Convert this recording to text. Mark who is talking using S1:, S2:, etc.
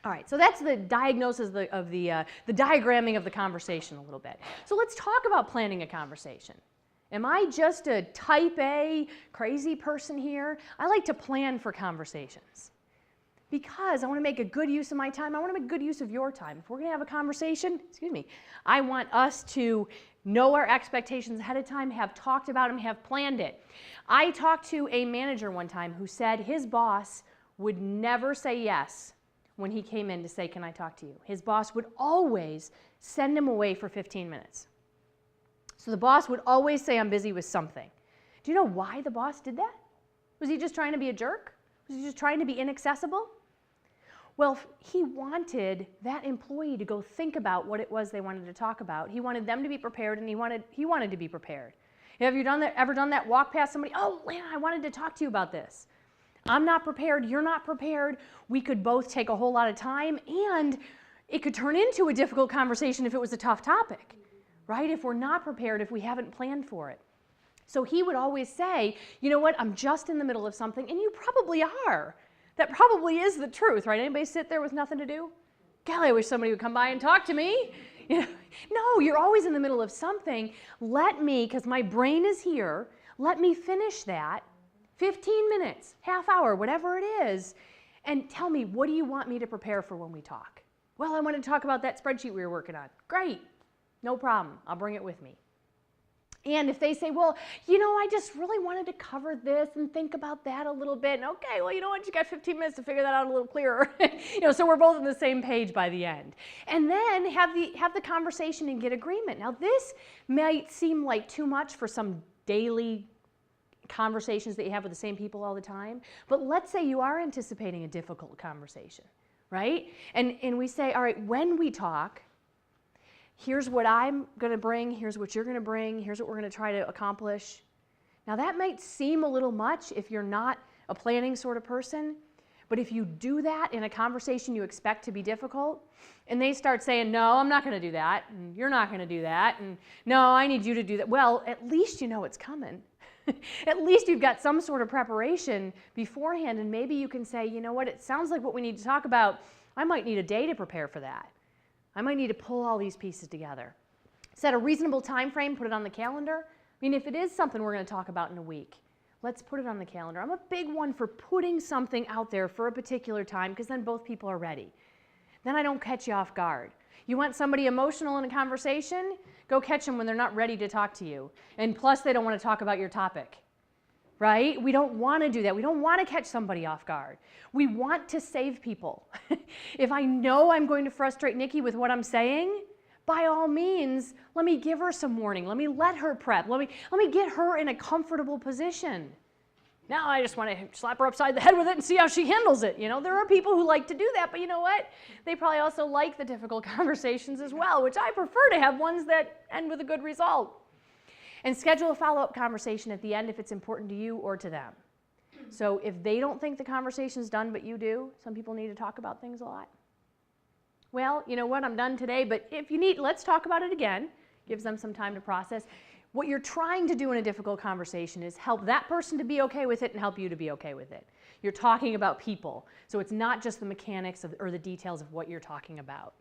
S1: All right, so that's the diagnosis of the diagramming of the conversation a little bit. So let's talk about planning a conversation. Am I just a type A crazy person here? I like to plan for conversations because I want to make a good use of my time. I want to make good use of your time. If we're going to have a conversation, I want us to know our expectations ahead of time, have talked about them, have planned it. I talked to a manager one time who said his boss would never say yes when he came in to say, "Can I talk to you?" His boss would always send him away for 15 minutes. So the boss would always say, "I'm busy with something." Do you know why the boss did that? Was he just trying to be a jerk? Was he just trying to be inaccessible? Well, he wanted that employee to go think about what it was they wanted to talk about. He wanted them to be prepared, and he wanted to be prepared. Have you ever done that? Walk past somebody, "Oh, Lana, I wanted to talk to you about this." I'm not prepared, you're not prepared. We could both take a whole lot of time, and it could turn into a difficult conversation if it was a tough topic, right? If we're not prepared, if we haven't planned for it. So he would always say, "You know what, I'm just in the middle of something," and you probably are. That probably is the truth, right? Anybody sit there with nothing to do? Golly, I wish somebody would come by and talk to me. No, you're always in the middle of something. Let me, because my brain is here, let me finish that. 15 minutes, half hour, whatever it is, and tell me, what do you want me to prepare for when we talk? Well, I want to talk about that spreadsheet we were working on. Great, no problem, I'll bring it with me. And if they say, "Well, I just really wanted to cover this and think about that a little bit," and okay, well, you know what, you got 15 minutes to figure that out a little clearer. So we're both on the same page by the end. And then have the conversation and get agreement. Now this might seem like too much for some daily conversations that you have with the same people all the time, but let's say you are anticipating a difficult conversation, right? And we say, all right, when we talk, here's what I'm going to bring, here's what you're going to bring, here's what we're going to try to accomplish. Now that might seem a little much if you're not a planning sort of person, but if you do that in a conversation you expect to be difficult, and they start saying, "No, I'm not going to do that, and you're not going to do that, and no, I need you to do that," well, at least you know it's coming. At least you've got some sort of preparation beforehand, and maybe you can say, "You know what, it sounds like what we need to talk about, I might need a day to prepare for that. I might need to pull all these pieces together." Set a reasonable time frame, put it on the calendar. If it is something we're going to talk about in a week, let's put it on the calendar. I'm a big one for putting something out there for a particular time, because then both people are ready. Then I don't catch you off guard. You want somebody emotional in a conversation? Go catch them when they're not ready to talk to you. And plus, they don't want to talk about your topic, right? We don't want to do that. We don't want to catch somebody off guard. We want to save people. If I know I'm going to frustrate Nikki with what I'm saying, by all means, let me give her some warning. Let me let her prep. Let me get her in a comfortable position. Now I just want to slap her upside the head with it and see how she handles it. There are people who like to do that, but you know what? They probably also like the difficult conversations as well, which I prefer to have ones that end with a good result. And schedule a follow-up conversation at the end if it's important to you or to them. So if they don't think the conversation's done but you do, some people need to talk about things a lot. Well, you know what, I'm done today, but if you need, let's talk about it again. Gives them some time to process. What you're trying to do in a difficult conversation is help that person to be okay with it and help you to be okay with it. You're talking about people, so it's not just the mechanics or the details of what you're talking about.